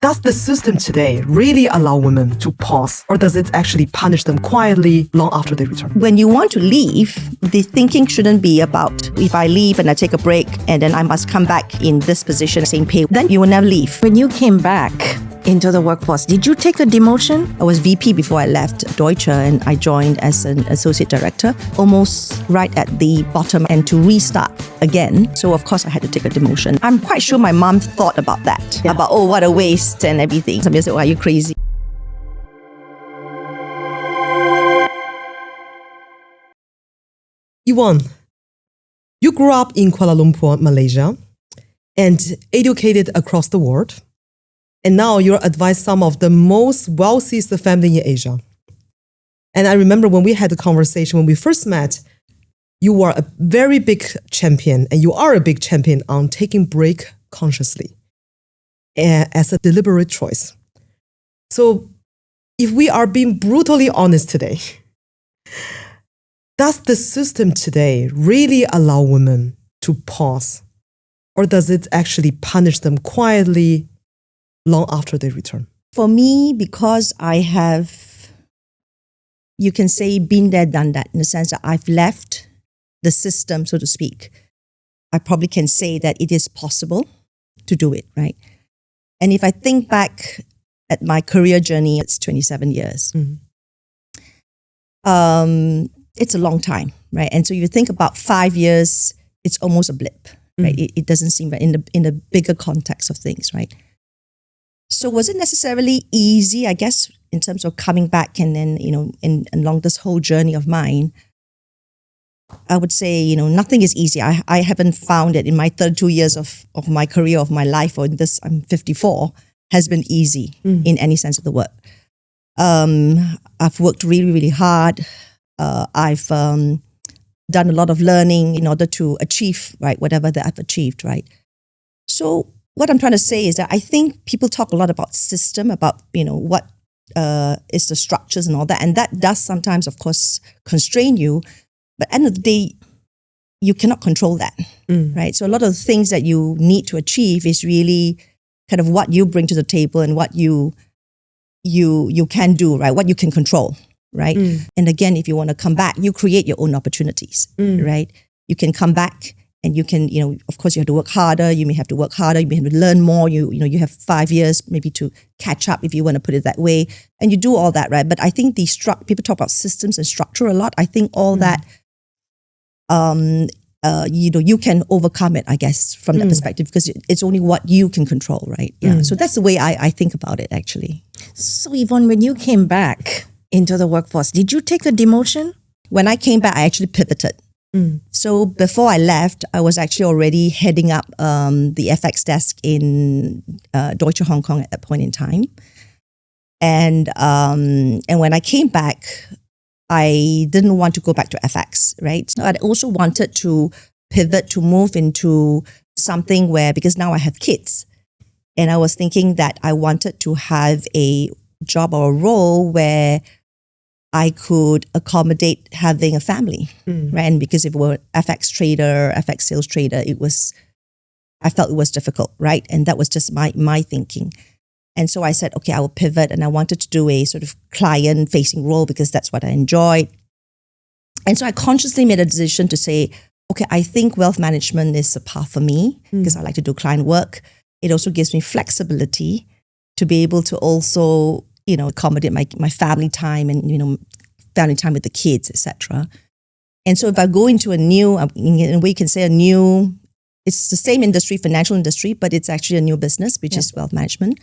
Does the system today really allow women to pause, or does it actually punish them quietly long after they return? When you want to leave, the thinking shouldn't be about if I leave and I take a break and then I must come back in this position, same pay, then you will never leave. When you came back into the workforce, did you take a demotion? I was VP before I left Deutsche and I joined as an associate director, almost right at the bottom and to restart again. So of course I had to take a demotion. I'm quite sure my mom thought about that, about, oh, what a waste and everything. Somebody said, oh, are you crazy? Evonne, you grew up in Kuala Lumpur, Malaysia, and educated across the world. And now you advise some of the most wealthiest family in Asia. And I remember when we had a conversation, when we first met, you were a very big champion, and you are a big champion on taking break consciously as a deliberate choice. So if we are being brutally honest today, does the system today really allow women to pause, or does it actually punish them quietly long after they return? For me, because I have, you can say, been there, done that, in the sense that I've left the system, so to speak, I probably can say that it is possible to do it, right? And if I think back at my career journey, it's 27 years. It's a long time, right? And so you think about 5 years, it's almost a blip, right? It doesn't seem right in the bigger context of things, right? So was it necessarily easy, I guess, in terms of coming back and then, along this whole journey of mine? I would say, nothing is easy. I haven't found it in my 32 years of my career, of my life, or in this, I'm 54, has been easy in any sense of the word. I've worked really, really hard. I've done a lot of learning in order to achieve, right, whatever that I've achieved, right? So what I'm trying to say is that I think people talk a lot about system, about, what is the structures and all that. And that does sometimes, of course, constrain you. But at the end of the day, you cannot control that, right? So a lot of the things that you need to achieve is really kind of what you bring to the table and what you can do, right? What you can control, right? And again, if you want to come back, you create your own opportunities, right? You can come back and you can, of course you have to work harder. You may have to work harder. You may have to learn more. You have 5 years maybe to catch up, if you want to put it that way. And you do all that, right? But I think people talk about systems and structure a lot. I think all that, you can overcome it, I guess, from that perspective, because it's only what you can control, right? Yeah. So that's the way I think about it, actually. So Evonne, when you came back into the workforce, did you take a demotion? When I came back, I actually pivoted. So before I left, I was actually already heading up the FX desk in Deutsche Hong Kong at that point in time. And when I came back, I didn't want to go back to FX, right? So I also wanted to pivot, to move into something where, because now I have kids, and I was thinking that I wanted to have a job or a role where I could accommodate having a family, right? And because if we were FX trader, FX sales trader, I felt it was difficult, right? And that was just my thinking. And so I said, okay, I will pivot, and I wanted to do a sort of client-facing role because that's what I enjoyed. And so I consciously made a decision to say, okay, I think wealth management is a path for me because I like to do client work. It also gives me flexibility to be able to also, accommodate my family time and, family time with the kids, etc. And so if I go into in a way you can say it's the same industry, financial industry, but it's actually a new business, which is wealth management.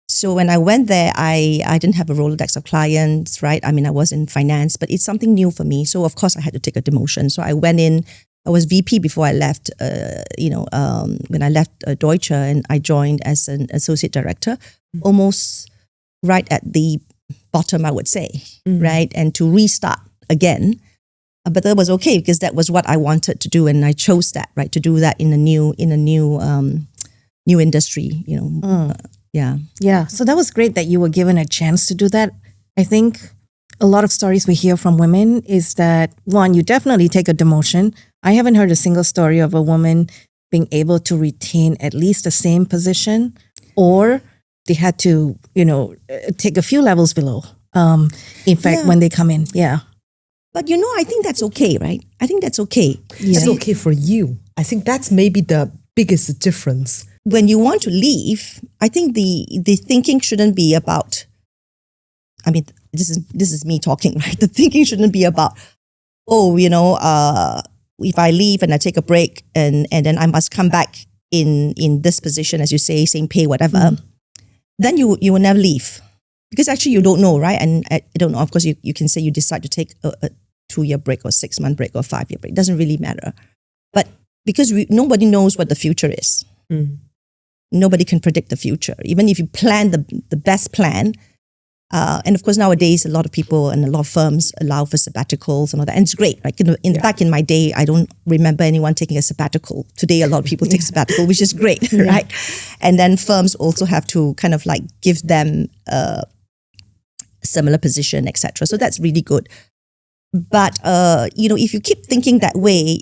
So when I went there, I didn't have a Rolodex of clients, right? I mean, I was in finance, but it's something new for me. So of course I had to take a demotion. So I went in, I was VP before I left, when I left Deutsche, and I joined as an associate director, almost right at the bottom, I would say, right? And to restart again. But that was okay because that was what I wanted to do. And I chose that, right? To do that in a new industry, Yeah. Yeah. So that was great that you were given a chance to do that. I think a lot of stories we hear from women is that, one, you definitely take a demotion. I haven't heard a single story of a woman being able to retain at least the same position or they had to, take a few levels below. In fact, Yeah. when they come in, yeah. But I think that's okay, right? I think that's okay. It's okay for you. I think that's maybe the biggest difference. When you want to leave, I think the thinking shouldn't be about, I mean, this is me talking, right? The thinking shouldn't be about, if I leave and I take a break and then I must come back in this position, as you say, same pay, whatever, then you will never leave. Because actually you don't know, right? And I don't know, of course, you can say you decide to take a 2-year break or 6-month break or 5-year break. It doesn't really matter. But because nobody knows what the future is. Nobody can predict the future. Even if you plan the best plan, and of course nowadays a lot of people and a lot of firms allow for sabbaticals and all that. And it's great. Like back in my day, I don't remember anyone taking a sabbatical. Today a lot of people take sabbatical, which is great, right? And then firms also have to kind of like give them similar position, etc. So that's really good. But if you keep thinking that way,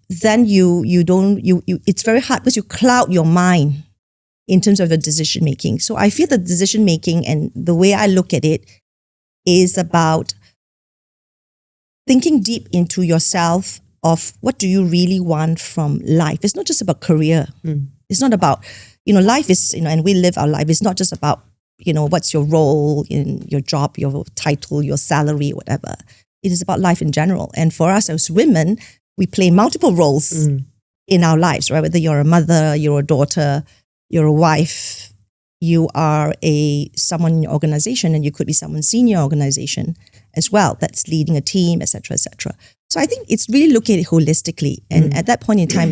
then it's very hard because you cloud your mind in terms of your decision making. So I feel that decision making and the way I look at it is about thinking deep into yourself of what do you really want from life. It's not just about career. It's not about, life is, and we live our life. It's not just about, what's your role in your job, your title, your salary, whatever. It is about life in general. And for us as women, we play multiple roles in our lives, right? Whether you're a mother, you're a daughter, you're a wife, you are someone in your organization, and you could be someone senior organization as well that's leading a team, etc., etc. So I think it's really looking at it holistically. And at that point in time,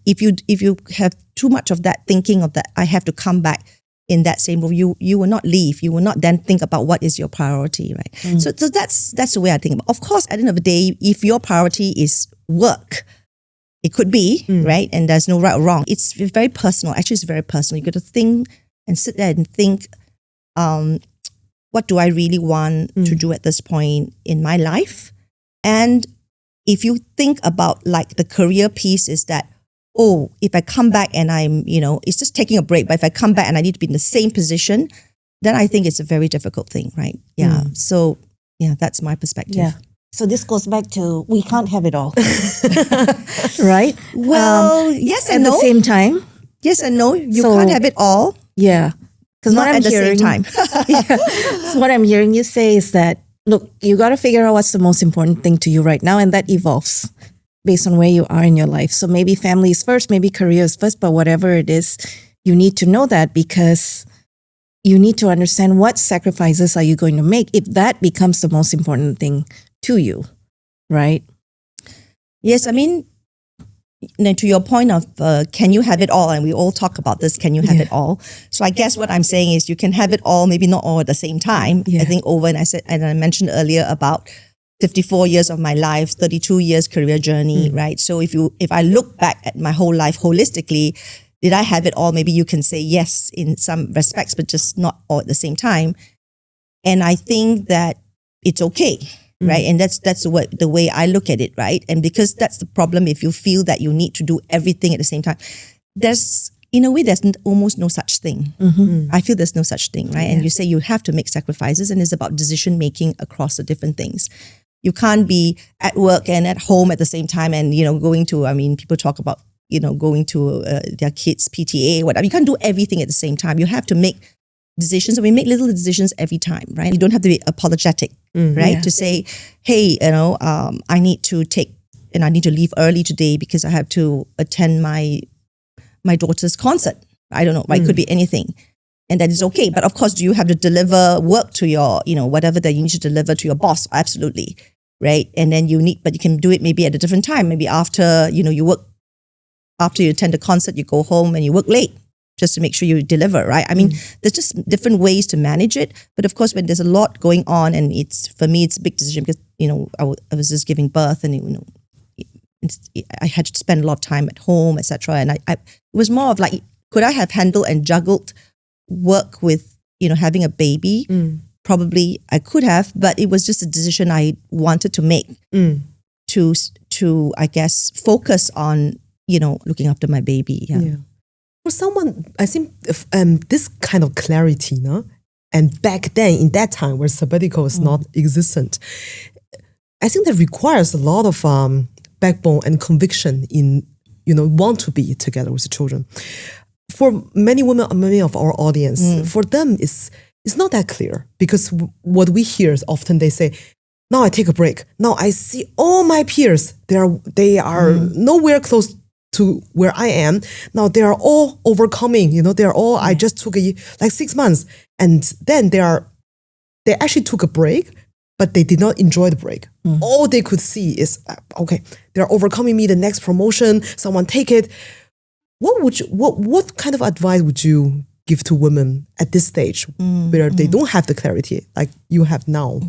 if you have too much of that thinking of that, I have to come back in that same role, you will not leave. You will not then think about what is your priority, right? So that's the way I think about it. Of course, at the end of the day, if your priority is work, it could be, right? And there's no right or wrong. It's very personal. Actually, it's very personal. You got to think and sit there and think, what do I really want to do at this point in my life? And if you think about like the career piece is that, if I come back and I'm, it's just taking a break, but if I come back and I need to be in the same position, then I think it's a very difficult thing, right? Yeah. So, that's my perspective. Yeah. So this goes back to we can't have it all, right? Well, yes and at no. the same time. Yes and no. You can't have it all. Yeah. Because Not at the same time. So what I'm hearing you say is that, look, you got to figure out what's the most important thing to you right now, and that evolves based on where you are in your life. So maybe family is first, maybe career is first, but whatever it is, you need to know that because you need to understand what sacrifices are you going to make if that becomes the most important thing to you, right? Yes, I mean, to your point of can you have it all? And we all talk about this, can you have it all? So I guess what I'm saying is you can have it all, maybe not all at the same time. I think and I mentioned earlier about 54 years of my life, 32 years career journey, right? So if I look back at my whole life holistically, did I have it all? Maybe you can say yes in some respects, but just not all at the same time. And I think that it's okay, right? And that's the way I look at it, right? And because that's the problem, if you feel that you need to do everything at the same time, there's almost no such thing. I feel there's no such thing, right? And you say you have to make sacrifices, and it's about decision making across the different things. You can't be at work and at home at the same time and, going to, people talk about, going to their kids' PTA, whatever. You can't do everything at the same time. You have to make decisions, and we make little decisions every time, right? You don't have to be apologetic, right? To say, hey, I need to leave early today because I have to attend my daughter's concert. I don't know, it could be anything. And that is okay. But of course, do you have to deliver work to your, whatever that you need to deliver to your boss? Absolutely, right? And then but you can do it maybe at a different time. Maybe after, you work, after you attend the concert, you go home and you work late just to make sure you deliver, right? There's just different ways to manage it. But of course, when there's a lot going on, and for me, it's a big decision because, I was just giving birth and, I had to spend a lot of time at home, etc. And it was more of like, could I have handled and juggled work with, having a baby? Probably I could have, but it was just a decision I wanted to make to I guess, focus on, looking after my baby. Yeah. For someone, I think this kind of clarity, no? And back then, in that time where sabbatical is not existent, I think that requires a lot of backbone and conviction in, want to be together with the children. For many women, many of our audience, for them, it's not that clear, because what we hear is often they say, now I take a break. Now I see all my peers, they are nowhere close to where I am. Now they are all overcoming, they're all, I just took 6 months. And then they actually took a break, but they did not enjoy the break. All they could see is, okay, they're overcoming me, the next promotion, someone take it. What kind of advice would you give to women at this stage where they don't have the clarity like you have now?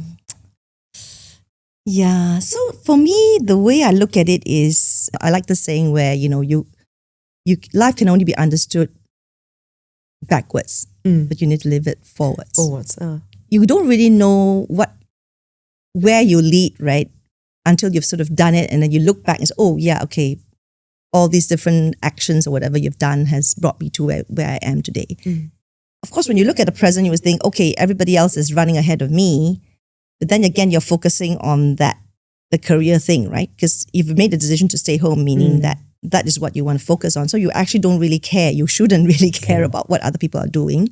Yeah. So for me, the way I look at it is, I like the saying where, life can only be understood backwards, but you need to live it forwards. You don't really know where you lead, right? Until you've sort of done it, and then you look back and say, oh yeah, okay, all these different actions or whatever you've done has brought me to where I am today. Of course, when you look at the present, you would think, okay, everybody else is running ahead of me. But then again, you're focusing on the career thing, right? Because you've made the decision to stay home, meaning that is what you want to focus on. So you actually don't really care. You shouldn't really care about what other people are doing,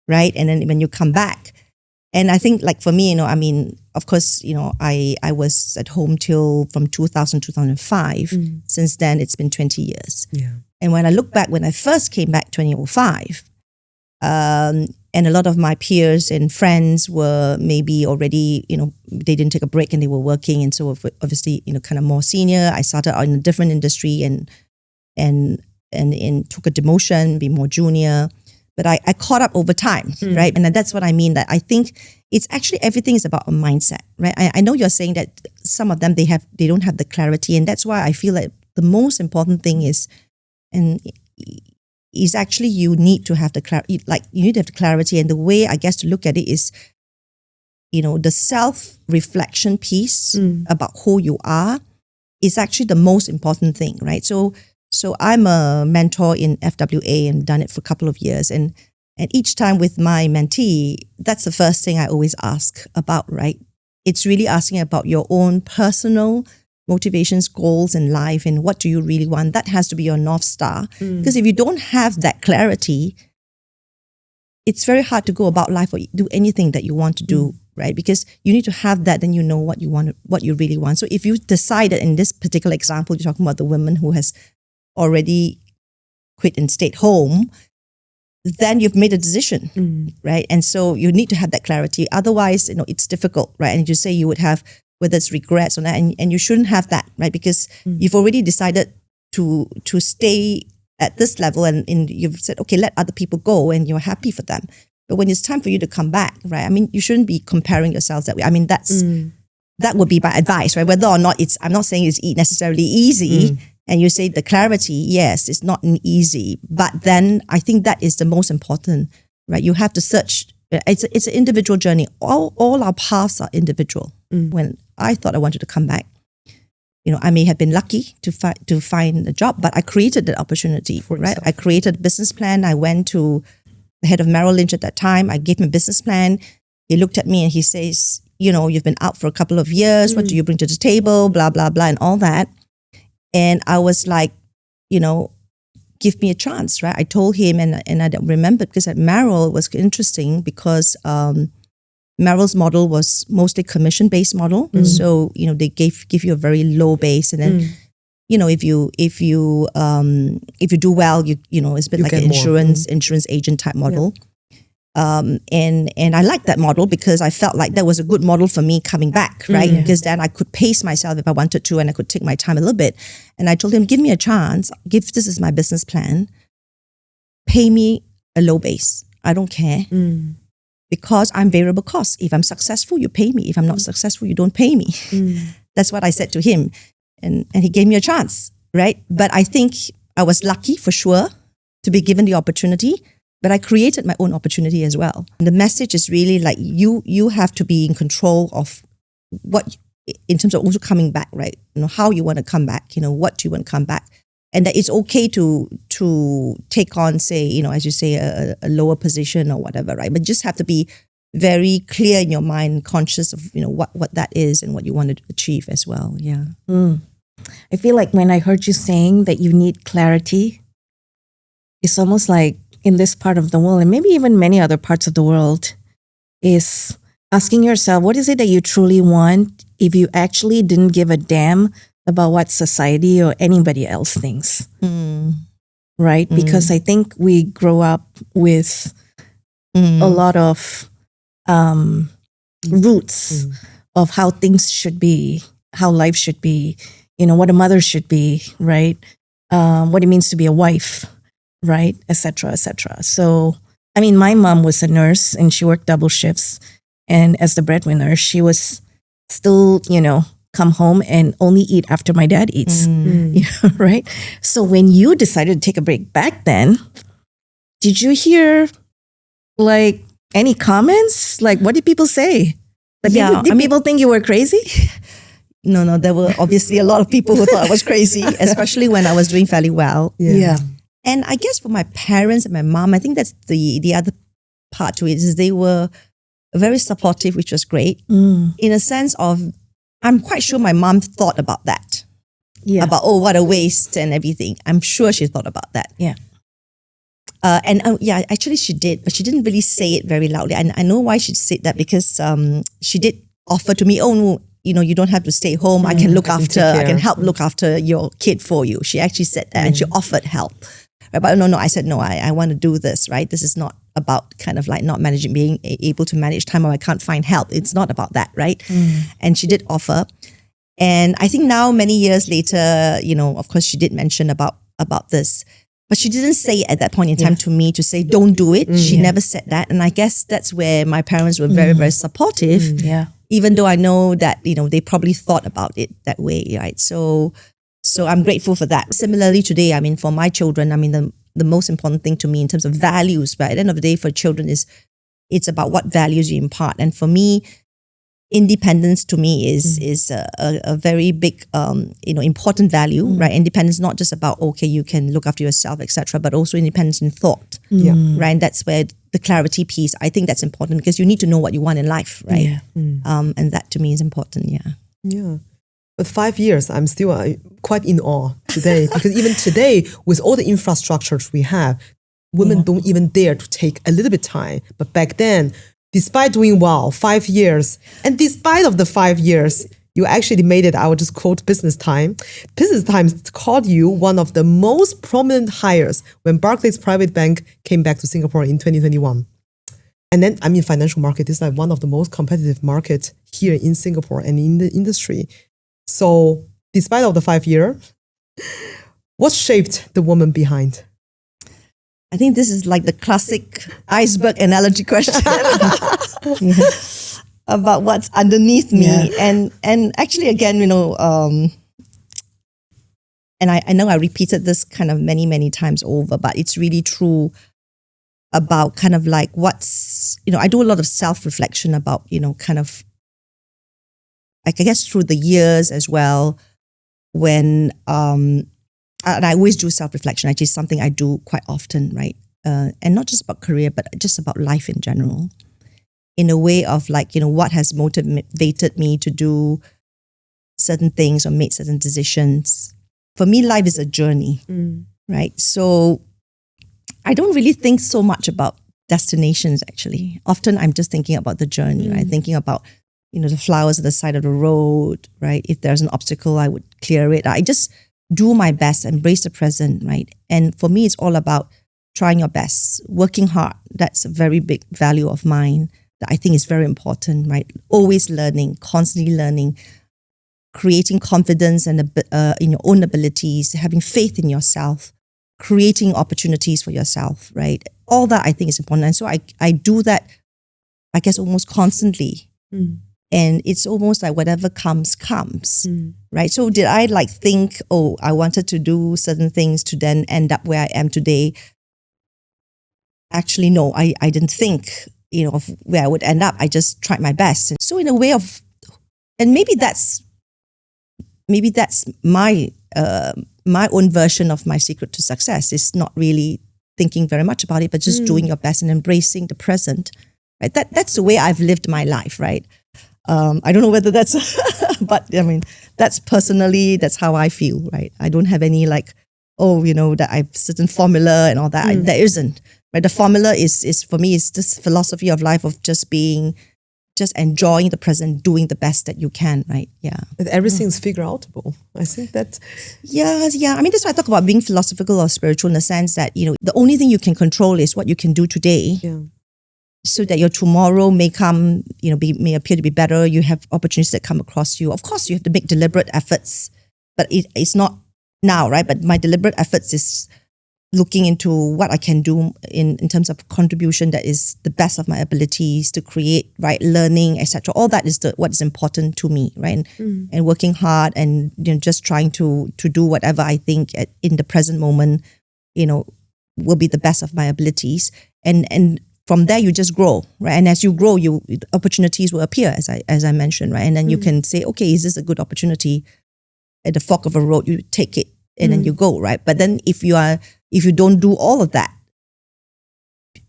right? And then when you come back, and I think like for me, of course, I was at home till from 2000, 2005. Since then, it's been 20 years. Yeah. And when I look back, when I first came back 2005, and a lot of my peers and friends were maybe already, they didn't take a break and they were working. And so obviously, kind of more senior. I started out in a different industry and took a demotion, be more junior. But I caught up over time, right? And that's what I mean, that I think it's actually, everything is about a mindset, right? I know you're saying that some of them, they don't have the clarity. And that's why I feel like the most important thing is actually you need to have the clarity. Like you need to have the clarity, and the way I guess to look at it is, the self-reflection piece about who you are is actually the most important thing, right? So I'm a mentor in FWA and done it for a couple of years, and each time with my mentee, that's the first thing I always ask about, right? It's really asking about your own personal motivations, goals in life, and what do you really want? That has to be your North Star. Because if you don't have that clarity, it's very hard to go about life or do anything that you want to do, right? Because you need to have that, then you know what you want, what you really want. So if you decided, in this particular example, you're talking about the woman who has already quit and stayed home, then you've made a decision, right? And so you need to have that clarity. Otherwise, it's difficult, right? And you say you would have, whether it's regrets or not, and you shouldn't have that, right? Because you've already decided to stay at this level, and you've said, okay, let other people go, and you're happy for them. But when it's time for you to come back, right? You shouldn't be comparing yourselves that way. That would be my advice, right? Whether or not I'm not saying it's necessarily easy. And you say the clarity, yes, it's not easy. But then I think that is the most important, right? You have to search. It's an individual journey. All our paths are individual. When I thought I wanted to come back, I may have been lucky to find a job, but I created that opportunity, right? I created a business plan. I went to the head of Merrill Lynch at that time. I gave him a business plan. He looked at me and he says, you've been out for a couple of years. What do you bring to the table? Blah, blah, blah, and all that. And I was like, give me a chance, right? I told him, and I remember, because at Merrill it was interesting because Merrill's model was mostly commission-based model. So, they give you a very low base, and then, if you do well, it's a bit like an insurance agent type model. And I liked that model because I felt like that was a good model for me coming back, right? Because then I could pace myself if I wanted to, and I could take my time a little bit. And I told him, give me a chance. This is my business plan. Pay me a low base. I don't care. Because I'm variable cost. If I'm successful, you pay me. If I'm not successful, you don't pay me. That's what I said to him. And he gave me a chance, right? But I think I was lucky for sure to be given the opportunity. But I created my own opportunity as well. And the message is really like you have to be in control of what, in terms of also coming back, right? How you want to come back, what do you want to come back? and that it's okay to take on, say, as you say, a lower position or whatever, right? But just have to be very clear in your mind, conscious of what that is and what you want to achieve as well. Yeah. I feel like when I heard you saying that you need clarity, it's almost like in this part of the world, and maybe even many other parts of the world, is asking yourself, what is it that you truly want if you actually didn't give a damn about what society or anybody else thinks? Right? Because I think we grow up with a lot of roots of how things should be, how life should be, what a mother should be, right? What it means to be a wife, right? Et cetera, et cetera. So, I mean, my mom was a nurse and she worked double shifts. And as the breadwinner, she was still, come home and only eat after my dad eats, right? So when you decided to take a break back then, did you hear like any comments? Like, what did people say? Like, did people think you were crazy? No, there were obviously a lot of people who thought I was crazy, especially when I was doing fairly well. Yeah. And I guess for my parents and my mom, I think that's the other part to it, is they were very supportive, which was great. In a sense of, I'm quite sure my mom thought about that. Yeah. About, what a waste and everything. I'm sure she thought about that. Yeah. Actually she did, but she didn't really say it very loudly. And I know why she said that, because she did offer to me, no, you don't have to stay home. I can I can help look after your kid for you. She actually said that and she offered help. Right? But no, I said, no, I want to do this, right? This is not about kind of like not managing, being able to manage time, or I can't find help. It's not about that, right? And she did offer. And I think now, many years later, of course, she did mention about this, but she didn't say it at that point in time to me to say, don't do it. She never said that. And I guess that's where my parents were very, very supportive. Even though I know that, they probably thought about it that way, right? So I'm grateful for that. Similarly today, I mean, for my children, I mean, the most important thing to me in terms of values, but at the end of the day for children it's about what values you impart. And for me, independence to me is a very big, important value, right? Independence is not just about, okay, you can look after yourself, etc., but also independence in thought, right? And that's where the clarity piece, I think that's important, because you need to know what you want in life, right? And that to me is important, Yeah. But 5 years, I'm still quite in awe today, because even today, with all the infrastructures we have, women don't even dare to take a little bit time. But back then, despite doing well, 5 years, and despite of the 5 years, you actually made it. I will just quote Business Times. Business Times called you one of the most prominent hires when Barclays Private Bank came back to Singapore in 2021. And then, financial market is like one of the most competitive markets here in Singapore and in the industry. So despite of the 5 year, what shaped the woman behind? I think this is like the classic iceberg analogy question about what's underneath me. And actually, again, and I know I repeated this kind of many, many times over, but it's really true about kind of like I do a lot of self-reflection about, kind of, I guess through the years as well, when, and I always do self-reflection, actually something I do quite often, right? And not just about career, but just about life in general, in a way of like, what has motivated me to do certain things or make certain decisions. For me, life is a journey, right? So I don't really think so much about destinations, actually. Often I'm just thinking about the journey, right? Thinking about, the flowers at the side of the road, right? If there's an obstacle, I would clear it. I just do my best, embrace the present, right? And for me, it's all about trying your best, working hard. That's a very big value of mine that I think is very important, right? Always learning, constantly learning, creating confidence and in your own abilities, having faith in yourself, creating opportunities for yourself, right? All that I think is important. And so I do that, I guess, almost constantly. And it's almost like whatever comes, right? So did I like think, I wanted to do certain things to then end up where I am today? Actually, no, I didn't think, of where I would end up. I just tried my best. And so in a way of, and maybe that's my my own version of my secret to success is not really thinking very much about it, but just doing your best and embracing the present. Right? That's the way I've lived my life, right? I don't know whether that's, but I mean, that's how I feel, right? I don't have any like, that I've certain formula and all that. There isn't. Right? The formula is for me, is this philosophy of life of just enjoying the present, doing the best that you can, right? Yeah. Everything's figure outable. I think that. Yeah. I mean, that's why I talk about being philosophical or spiritual in the sense that, the only thing you can control is what you can do today. Yeah. So that your tomorrow may come, may appear to be better. You have opportunities that come across you. Of course, you have to make deliberate efforts, but it's not now, right? But my deliberate efforts is looking into what I can do in terms of contribution that is the best of my abilities to create, right? Learning, etc. All that is what is important to me, right? And working hard and just trying to do whatever I think in the present moment, will be the best of my abilities. And from there, you just grow, right? And as you grow, opportunities will appear, as I mentioned, right? And then you can say, okay, is this a good opportunity? At the fork of a road, you take it and then you go, right? But then if you don't do all of that,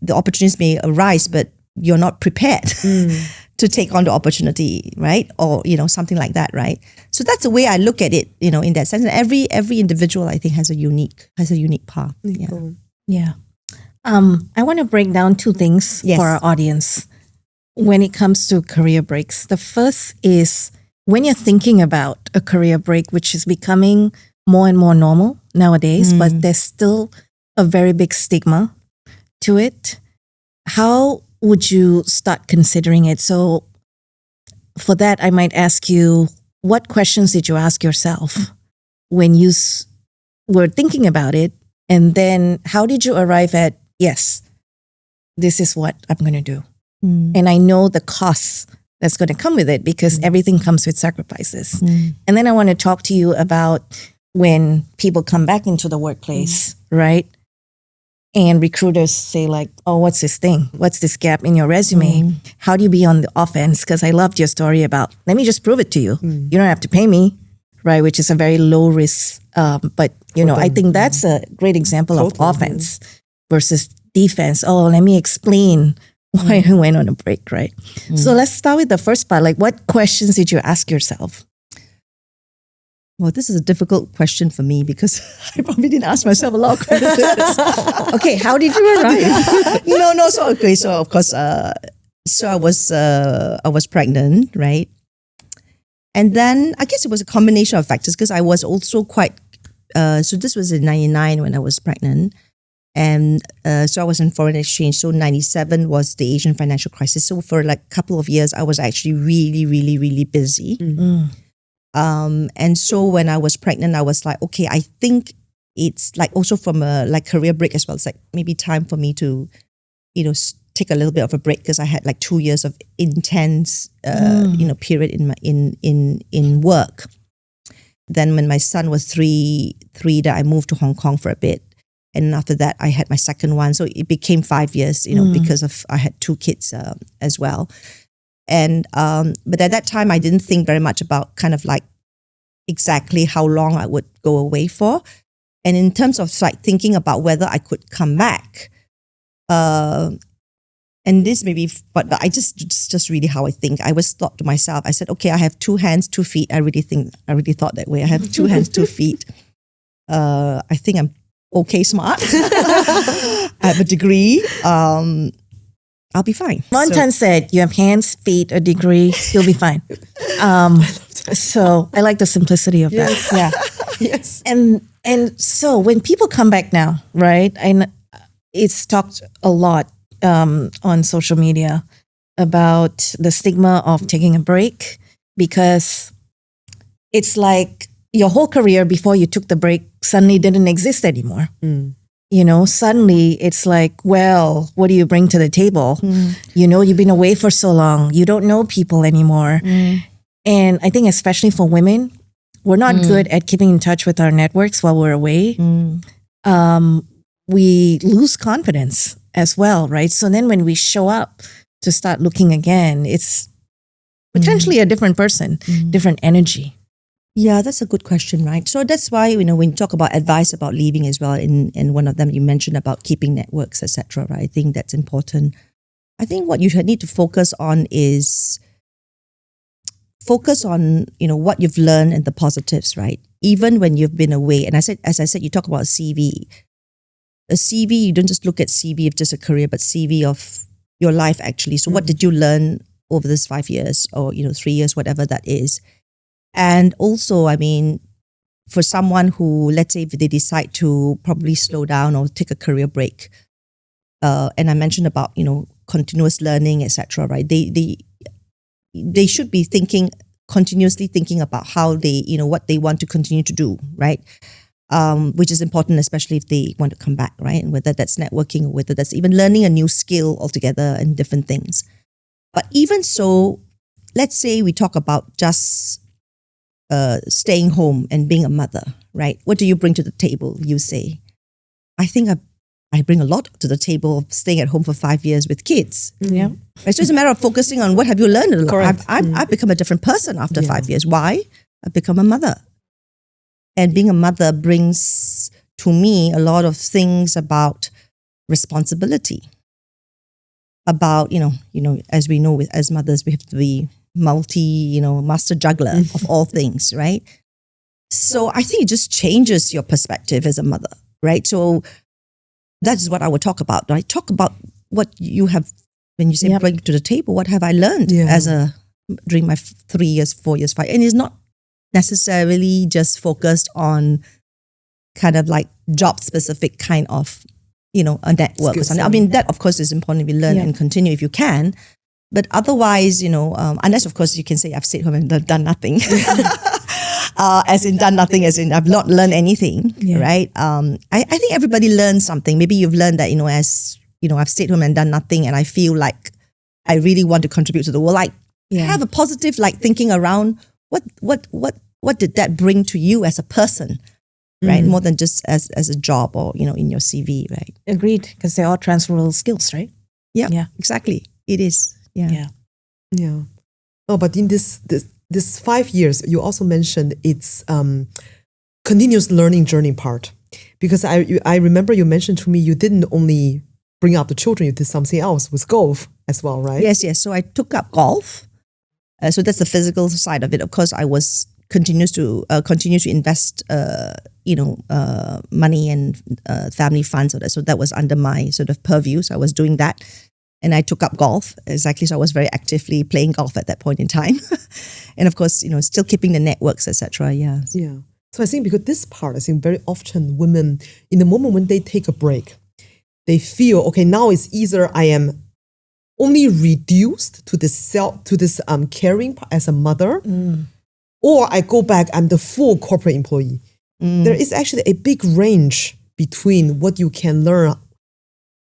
the opportunities may arise, but you're not prepared to take on the opportunity, right? Or something like that, right? So that's the way I look at it, in that sense. And every individual, I think, has a unique path. Yeah. I want to break down two things for our audience when it comes to career breaks. The first is when you're thinking about a career break, which is becoming more and more normal nowadays, but there's still a very big stigma to it. How would you start considering it? So for that, I might ask you, what questions did you ask yourself when you were thinking about it? And then how did you arrive at, yes, this is what I'm going to do. And I know the costs that's going to come with it because everything comes with sacrifices. And then I want to talk to you about when people come back into the workplace, right? And recruiters say like, oh, what's this thing? What's this gap in your resume? How do you be on the offense? Because I loved your story about, let me just prove it to you. You don't have to pay me, right? Which is a very low risk. But, I think that's a great example of offense versus defense. Oh, let me explain why I went on a break, right? So let's start with the first part. Like, what questions did you ask yourself? Well, this is a difficult question for me because I probably didn't ask myself a lot of questions. Okay, how did you arrive? No. So of course, so I was pregnant, right? And then I guess it was a combination of factors because I was also quite. So this was in '99 when I was pregnant. And so I was in foreign exchange. So 97 was the Asian financial crisis. So for like a couple of years, I was actually really, really, really busy. And so when I was pregnant, I was like, okay, I think it's like also from a like career break as well. It's like maybe time for me to, take a little bit of a break because I had like 2 years of intense, period in work. Then when my son was three, that I moved to Hong Kong for a bit. And after that, I had my second one. So it became 5 years, because I had 2 kids as well. And but at that time, I didn't think very much about kind of like exactly how long I would go away for. And in terms of like thinking about whether I could come back, and this maybe, but I just really how I think. I always thought to myself, I said, okay, I have 2 hands, 2 feet. I really thought that way. I have 2 hands, 2 feet. I think I'm okay smart. I have a degree. I'll be fine. Evonne Tan said, you have hands, feet, a degree, you'll be fine. So I like the simplicity of that. Yeah. Yes. And so when people come back now, right? And it's talked a lot on social media about the stigma of taking a break because it's like your whole career before you took the break suddenly didn't exist anymore. Suddenly it's like, well, what do you bring to the table? You've been away for so long. You don't know people anymore. And I think especially for women, we're not good at keeping in touch with our networks while we're away. We lose confidence as well, right? So then when we show up to start looking again, it's potentially a different person, different energy. Yeah, that's a good question, right? So that's why, when you talk about advice about leaving as well, in one of them you mentioned about keeping networks, etc. Right? I think that's important. I think what you need to focus on is what you've learned and the positives, right? Even when you've been away. And as I said, you talk about a CV. A CV, you don't just look at CV of just a career, but CV of your life actually. So what did you learn over this 5 years or 3 years, whatever that is? And also, for someone who, let's say, if they decide to probably slow down or take a career break, and I mentioned about continuous learning, etc. Right? They should be continuously thinking about how they what they want to continue to do, right? Which is important, especially if they want to come back, right? And whether that's networking or whether that's even learning a new skill altogether and different things. But even so, let's say we talk about just staying home and being a mother, right? What do you bring to the table, you say? I think I bring a lot to the table of staying at home for 5 years with kids. Yeah. It's just a matter of focusing on what have you learned. Correct. I've become a different person after 5 years. Why? I've become a mother. And being a mother brings to me a lot of things about responsibility. About, as we know, as mothers, we have to be master juggler of all things, right? So I think it just changes your perspective as a mother, right? So that's what I would talk about, right? Talk about what you have, when you say bring to the table, what have I learned during my 3 years, 4 years, 5, and it's not necessarily just focused on kind of like job specific kind of, a network or something. That of course is important if you learn and continue if you can. But otherwise, unless of course you can say I've stayed home and done nothing. As in done nothing, as in I've not learned anything, right? I think everybody learns something. Maybe you've learned that, as I've stayed home and done nothing and I feel like I really want to contribute to the world. Like have a positive thinking around what did that bring to you as a person, right? More than just as a job or, in your CV, right? Agreed, because they're all transferable skills, right? Yeah, exactly. It is. Yeah. Oh, but in this 5 years, you also mentioned it's continuous learning journey part. Because I remember you mentioned to me you didn't only bring up the children, you did something else with golf as well, right? Yes. So I took up golf. So that's the physical side of it. Of course, I was continue to invest, money and family funds. So that was under my sort of purview. So I was doing that. And I took up golf, exactly. So I was very actively playing golf at that point in time. And of course, still keeping the networks, etc. Yeah. So I think because this part, I think very often women, in the moment when they take a break, they feel, okay, now it's either I am only reduced to this caring part as a mother, or I go back, I'm the full corporate employee. There is actually a big range between what you can learn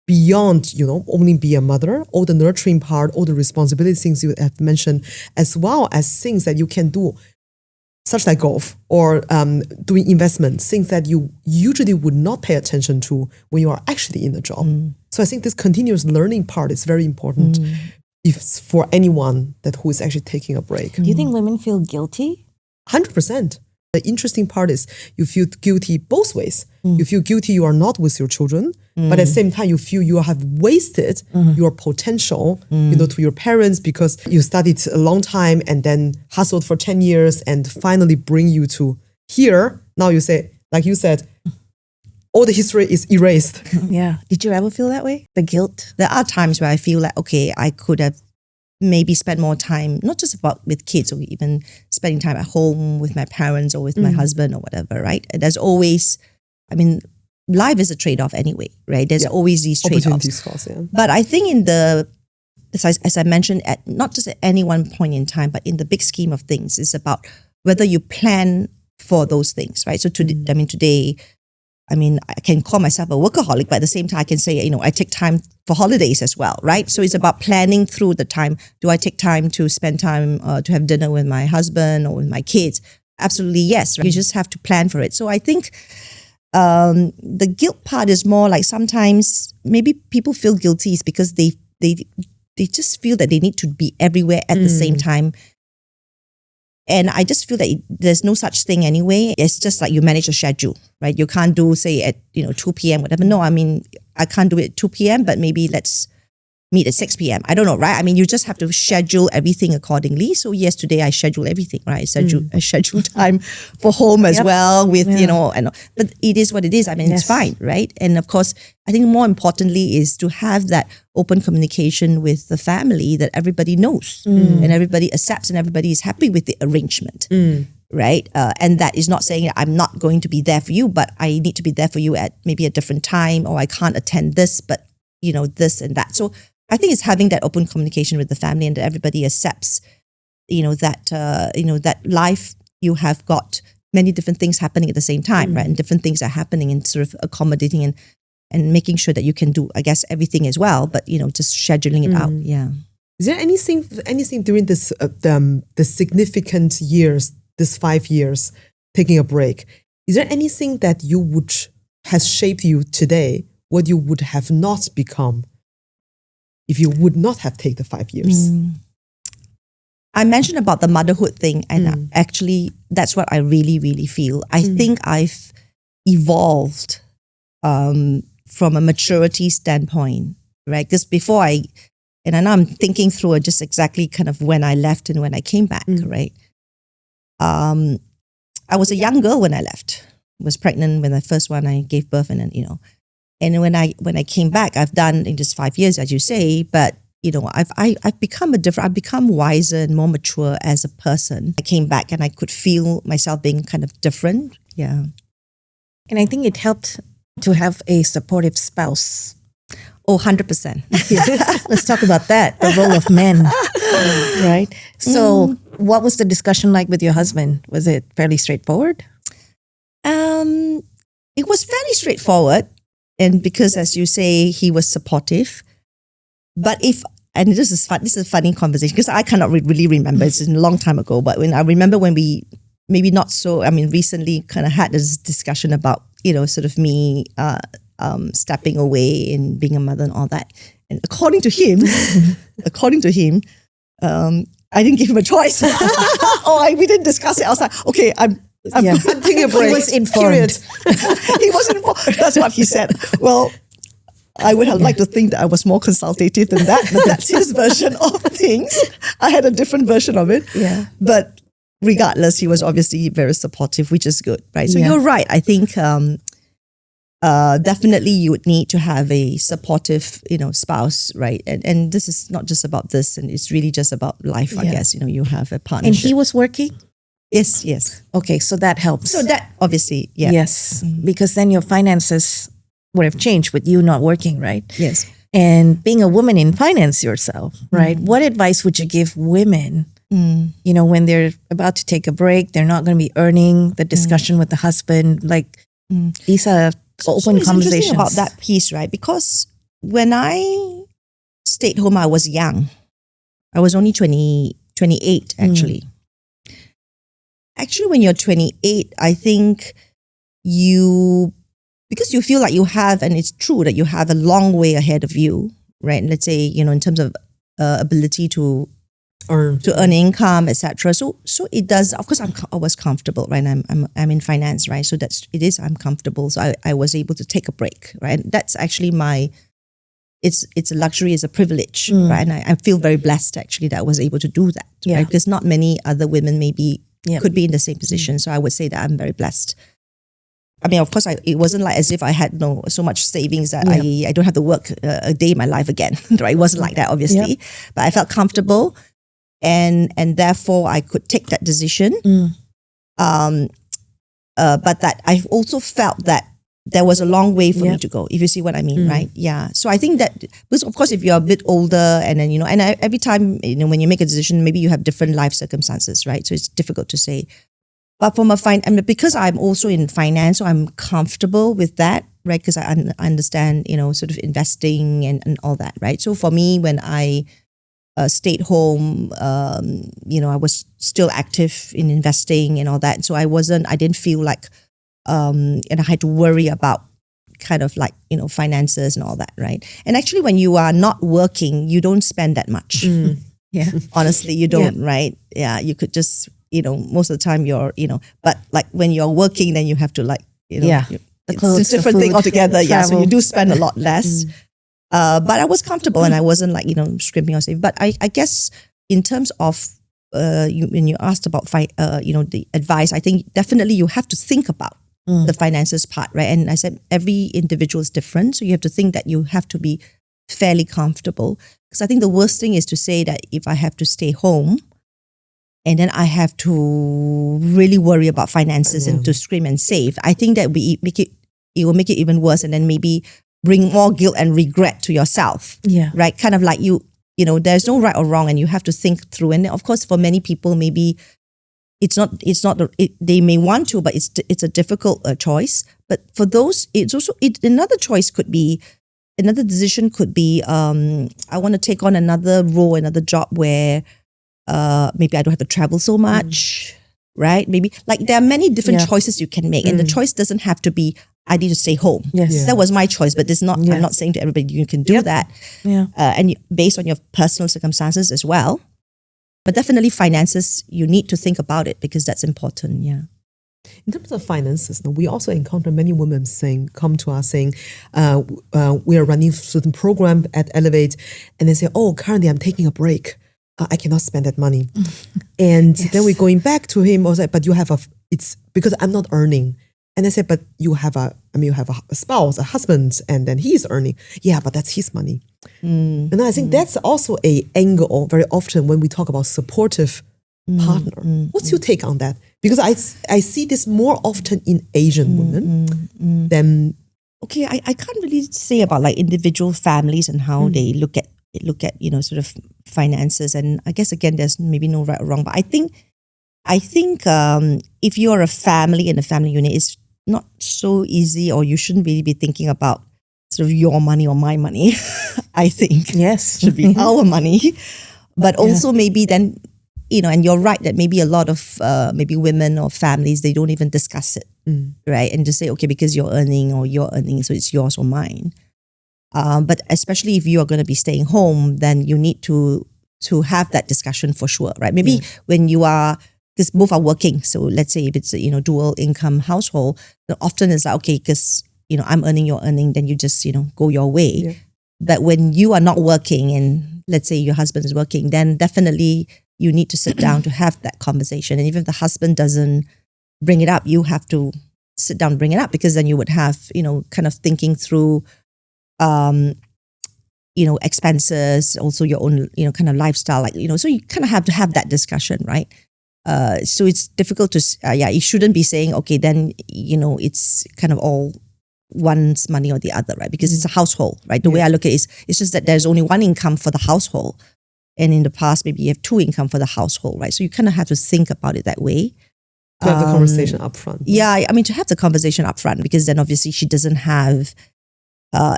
beyond, only be a mother, all the nurturing part, all the responsibility things you have mentioned, as well as things that you can do, such like golf or doing investment, things that you usually would not pay attention to when you are actually in the job. So I think this continuous learning part is very important if for anyone who is actually taking a break. Do you think women feel guilty? 100%. The interesting part is you feel guilty both ways. You feel guilty you are not with your children, but at the same time you feel you have wasted your potential, to your parents because you studied a long time and then hustled for 10 years and finally bring you to here. Now you say, like you said, all the history is erased. Yeah. Did you ever feel that way? The guilt? There are times where I feel like, okay, I could have maybe spend more time, not just about with kids or even spending time at home with my parents or with my husband or whatever, right? And there's always, life is a trade-off anyway, right? There's always these trade-offs. But I think as I mentioned, not just at any one point in time, but in the big scheme of things, it's about whether you plan for those things, right? So today, I can call myself a workaholic, but at the same time, I can say, I take time for holidays as well, right? So it's about planning through the time. Do I take time to spend time to have dinner with my husband or with my kids? Absolutely, yes. Right? You just have to plan for it. So I think the guilt part is more like sometimes maybe people feel guilty is because they just feel that they need to be everywhere at the same time. And I just feel that there's no such thing anyway. It's just like you manage a schedule, right? You can't do, say, at 2 p.m., whatever. No, I mean, I can't do it at 2 p.m., but maybe let's meet at 6 p.m. I don't know, right? I mean, you just have to schedule everything accordingly. So yes, today I schedule everything, right? I schedule time for home as well with, but it is what it is. I mean, it's fine, right? And of course, I think more importantly is to have that open communication with the family that everybody knows and everybody accepts and everybody is happy with the arrangement. Right? And that is not saying that I'm not going to be there for you, but I need to be there for you at maybe a different time, or I can't attend this, but this and that. So I think it's having that open communication with the family and that everybody accepts, that life, you have got many different things happening at the same time, right? And different things are happening and sort of accommodating and making sure that you can do, I guess, everything as well, but, just scheduling it out. Yeah. Is there anything during this, the significant years, this 5 years, taking a break, is there anything that has shaped you today, what you would have not become if you would not have taken the 5 years? I mentioned about the motherhood thing, and actually that's what I really, really feel. I think I've evolved from a maturity standpoint, right? Because before I know I'm thinking through just exactly kind of when I left and when I came back, right? I was a young girl when I left. I was pregnant when the first one I gave birth, and then, and when I came back, I've done in just 5 years, as you say, but I've become wiser and more mature as a person. I came back and I could feel myself being kind of different. Yeah. And I think it helped to have a supportive spouse. Oh, 100%. Let's talk about that, the role of men, right? So what was the discussion like with your husband? Was it fairly straightforward? It was fairly straightforward. And because, as you say, he was supportive. But this is a funny conversation because I cannot really remember. It's a long time ago. But when I remember when we, maybe not so, recently kind of had this discussion about, sort of me stepping away and being a mother and all that. And according to him, I didn't give him a choice. We didn't discuss it. I was like, okay, I'm taking a break. He was informed. He was informed. That's what he said. Well, I would have liked to think that I was more consultative than that, but that's his version of things. I had a different version of it. Yeah. But regardless, he was obviously very supportive, which is good, right? So you're right. I think definitely you would need to have a supportive, spouse, right? And this is not just about this, and it's really just about life, I guess. You have a partnership. And he was working? Yes. Okay, so that helps. So that obviously, yeah. Yes, because then your finances would have changed with you not working, right? Yes. And being a woman in finance yourself, right? What advice would you give women, when they're about to take a break, they're not going to be earning, the discussion with the husband, like these are open it's conversations. Interesting about that piece, right? Because when I stayed home, I was young. I was only 28 actually. Actually, when you're 28, I think because you feel like you have, and it's true that you have a long way ahead of you, right? Let's say, in terms of ability to earn income, etc. So it does. Of course, I was comfortable, right? I'm in finance, right? So I'm comfortable. So I was able to take a break, right? And that's actually it's a luxury, it's a privilege, right? And I feel very blessed actually that I was able to do that, right? Because not many other women maybe could be in the same position. So I would say that I'm very blessed. Of course, it wasn't like as if I had so much savings that I don't have to work a day in my life again, right? It wasn't like that, obviously. But I felt comfortable, and therefore I could take that decision. But that I also felt that there was a long way for me to go, if you see what I mean, right? Yeah. So I think that, because of course, if you're a bit older and then, every time, when you make a decision, maybe you have different life circumstances, right? So it's difficult to say. But from because I'm also in finance, so I'm comfortable with that, right? Because I understand, sort of investing and all that, right? So for me, when I stayed home, I was still active in investing and all that. So I didn't feel like, and I had to worry about kind of like, finances and all that, right? And actually, when you are not working, you don't spend that much. Yeah. Honestly, you don't, right? Yeah, you could just most of the time but like when you're working, then you have to like, Yeah. The it's clothes, a different the thing food, altogether. Yeah. So travel. you do spend a lot less. But I was comfortable and I wasn't like, scrimping or saving. But I guess in terms of, when you asked about, the advice, I think definitely you have to think about the finances part, right? And I said, every individual is different. So you have to think that you have to be fairly comfortable. Because I think the worst thing is to say that if I have to stay home and then I have to really worry about finances and to scream and save, I think that it will make it even worse, and then maybe bring more guilt and regret to yourself. Yeah. Right? Kind of like there's no right or wrong, and you have to think through. And of course, for many people, maybe they may want to, but it's a difficult choice. But for those, it's also another choice could be, another decision could be, I want to take on another role, another job where maybe I don't have to travel so much, right? Maybe like there are many different choices you can make, and the choice doesn't have to be I need to stay home. Yes. Yeah. That was my choice, but it's not. I'm not saying to everybody you can do that. Yeah. And based on your personal circumstances as well. But definitely finances, you need to think about it because that's important. Yeah. In terms of finances, we also encounter many women come to us saying, we are running a certain program at Elevate, and they say, oh, currently I'm taking a break. I cannot spend that money. And then we're going back to him, I was like, but you have it's because I'm not earning. And I said, but you have a spouse, a husband, and then he's earning. Yeah, but that's his money. And I think that's also a angle very often when we talk about supportive partner. What's your take on that? Because I see this more often in Asian women than... Okay, I can't really say about like individual families and how they look at sort of finances. And I guess again, there's maybe no right or wrong, but I think if you're a family and a family unit, it's not so easy, or you shouldn't really be thinking about sort of your money or my money. I think Yes. should be our money, but also maybe then, and you're right that maybe a lot of maybe women or families, they don't even discuss it, right? And just say, okay, because you're earning, so it's yours or mine. But especially if you are going to be staying home, then you need to have that discussion for sure, right? Maybe when you are, because both are working. So let's say if it's a dual income household, then often it's like, okay, because I'm earning, you're earning, then you just go your way. Yeah. But when you are not working, and let's say your husband is working, then definitely you need to sit down to have that conversation. And even if the husband doesn't bring it up, you have to sit down and bring it up, because then you would have kind of thinking through expenses, also your own, kind of lifestyle, so you kind of have to have that discussion, right? So it's difficult to, you shouldn't be saying, okay, then, it's kind of all one's money or the other, right? Because it's a household, right? The way I look at it is, it's just that there's only one income for the household. And in the past, maybe you have two income for the household, right? So you kind of have to think about it that way. To have the conversation up front. Yeah, I mean, to have the conversation up front, because then obviously she doesn't have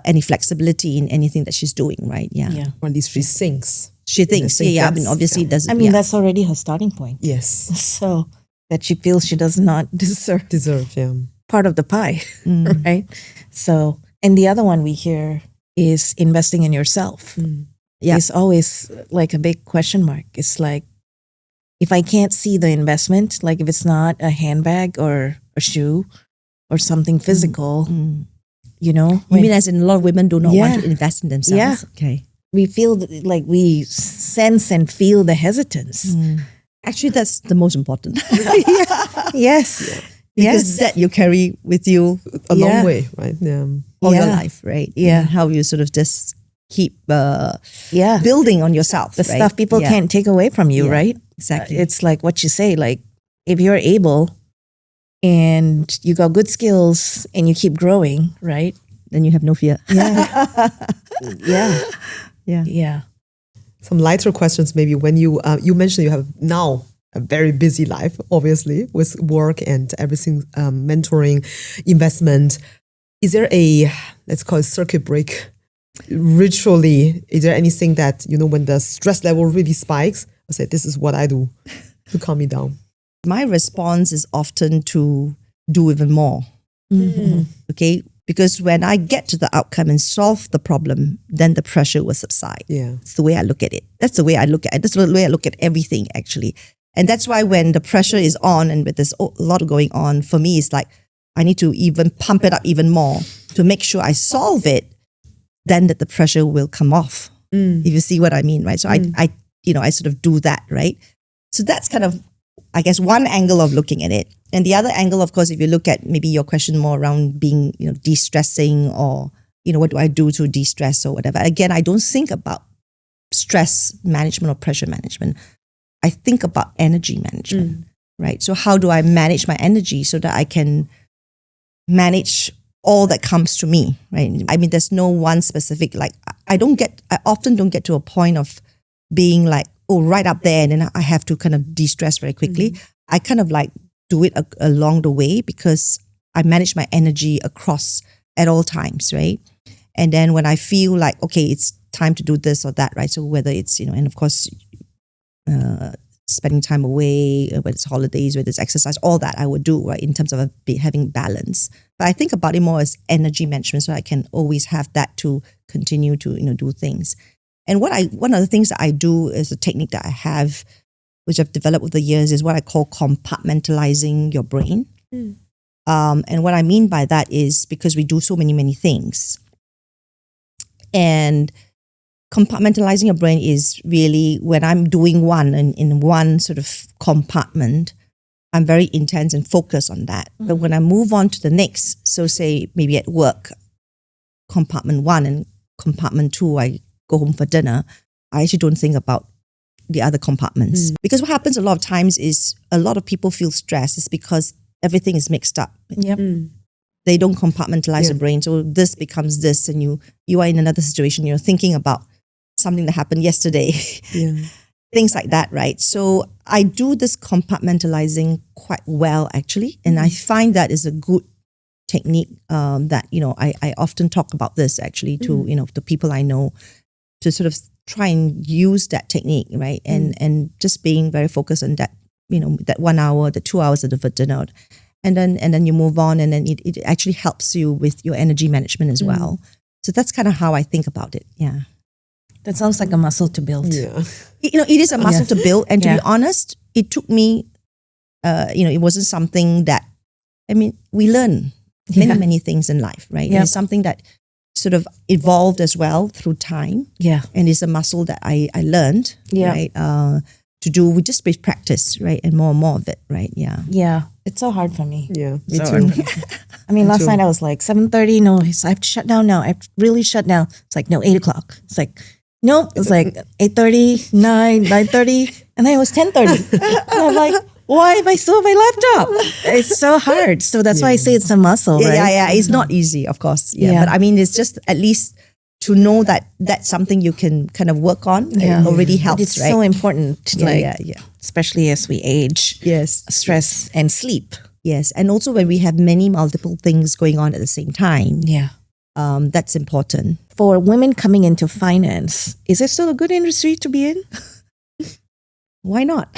any flexibility in anything that she's doing, right? Yeah. Or at least she thinks. She thinks, I mean, obviously it doesn't. I mean, that's already her starting point. Yes. So that she feels she does not deserve part of the pie, right? So, and the other one we hear is investing in yourself. Yeah. It's always like a big question mark. It's like, if I can't see the investment, like if it's not a handbag or a shoe or something physical, You mean as in a lot of women do not want to invest in themselves? Yeah. Okay. We feel like we sense and feel the hesitance. Actually, that's the most important. Yes. Because that you carry with you a long way, right? Yeah. All your life, right? Yeah. How you sort of just keep building on yourself. The stuff people can't take away from you, right? Exactly. It's like what you say, like if you're able and you got good skills and you keep growing, right? Then you have no fear. Yeah. Some lighter questions maybe. When you mentioned you have now a very busy life, obviously, with work and everything, mentoring, investment. Is there a, let's call it circuit break, ritually? Is there anything that, when the stress level really spikes, I say, this is what I do to calm me down? My response is often to do even more. Okay? Because when I get to the outcome and solve the problem, then the pressure will subside. Yeah. It's the way I look at it. That's the way I look at it. That's the way I look at everything, actually. And that's why when the pressure is on and with there's a lot going on, for me, it's like I need to even pump it up even more to make sure I solve it, then that the pressure will come off. If you see what I mean, right? So I sort of do that, right? So that's kind of, I guess, one angle of looking at it. And the other angle, of course, if you look at maybe your question more around being, de-stressing or, what do I do to de-stress or whatever. Again, I don't think about stress management or pressure management. I think about energy management, right? So how do I manage my energy so that I can manage all that comes to me, right? I mean, there's no one specific, like, I often don't get to a point of being like, oh, right up there, and then I have to kind of de-stress very quickly. I kind of like do it along the way because I manage my energy across at all times, right? And then when I feel like, okay, it's time to do this or that, right? So whether it's, and of course, spending time away, whether it's holidays, whether it's exercise, all that I would do, right, in terms of having balance. But I think about it more as energy management, so I can always have that to continue to, do things. And one of the things that I do is a technique that I have, which I've developed over the years, is what I call compartmentalizing your brain. And what I mean by that is because we do so many things. And compartmentalizing your brain is really when I'm doing one and in one sort of compartment, I'm very intense and focused on that. But when I move on to the next, so say maybe at work, compartment 1 and compartment 2, I go home for dinner, I actually don't think about the other compartments. Because what happens a lot of times is a lot of people feel stressed is because everything is mixed up. Yep. They don't compartmentalize the brain. So this becomes this, and you are in another situation, you're thinking about something that happened yesterday. Things like that, right? So I do this compartmentalizing quite well, actually. And I find that is a good technique that, I often talk about this actually to, the people I know, to sort of try and use that technique, right? And just being very focused on that, that 1 hour, the 2 hours of the dinner. And then you move on, and then it actually helps you with your energy management as well. So that's kind of how I think about it. Yeah. That sounds like a muscle to build. Yeah. It is a muscle to build. And to be honest, it took me, it wasn't something that, we learn many things in life, right? Yep. It's something that sort of evolved as well through time. Yeah. And it's a muscle that I learned, right? To do with just with practice, right? And more of it, right? Yeah. Yeah. It's so hard for me. Yeah, me So too. hard for me. I mean, last night I was like 7:30. No, I have to shut down now. I have to really shut down. It's like, no, 8 o'clock. It's like, nope. It's like 8:30, 9:30. And then it was 10:30. And I'm like, why am I still on my laptop? It's so hard. So that's why I say it's a muscle, right? Yeah. It's not easy, of course. Yeah. But it's just at least to know that that's something you can kind of work on. It already helps, But it's right? so important, Yeah. especially as we age. Yes. Stress and sleep. Yes. And also when we have multiple things going on at the same time, Yeah. that's important. For women coming into finance, is it still a good industry to be in? Why not?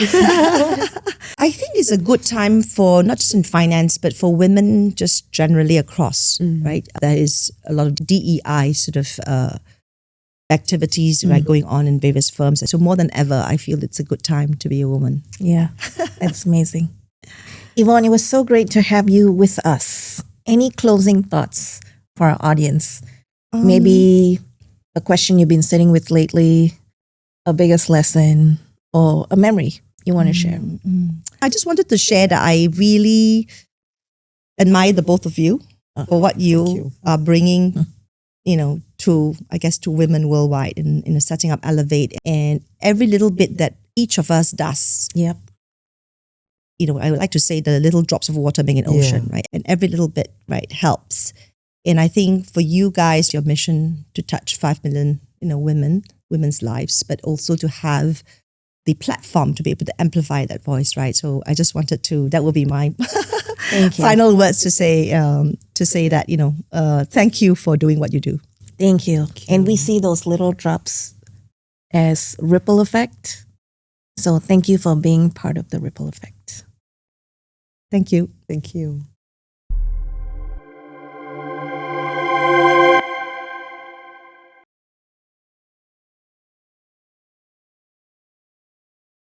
I think it's a good time for not just in finance, but for women just generally across, right? There is a lot of DEI sort of activities right, going on in various firms. So more than ever, I feel it's a good time to be a woman. Yeah, that's amazing. Evonne, it was so great to have you with us. Any closing thoughts for our audience? Maybe a question you've been sitting with lately, a biggest lesson, or a memory you want to share? I just wanted to share that I really admire the both of you for what you are bringing, to women worldwide in setting up Elevate, and every little bit that each of us does. Yep. I would like to say the little drops of water make an ocean, right? And every little bit, right, helps. And I think for you guys, your mission to touch 5 million, women's lives, but also to have the platform to be able to amplify that voice, right? So I just wanted to, that will be my final words to say that, thank you for doing what you do. Thank you. And we see those little drops as ripple effect. So thank you for being part of the ripple effect. Thank you. Thank you.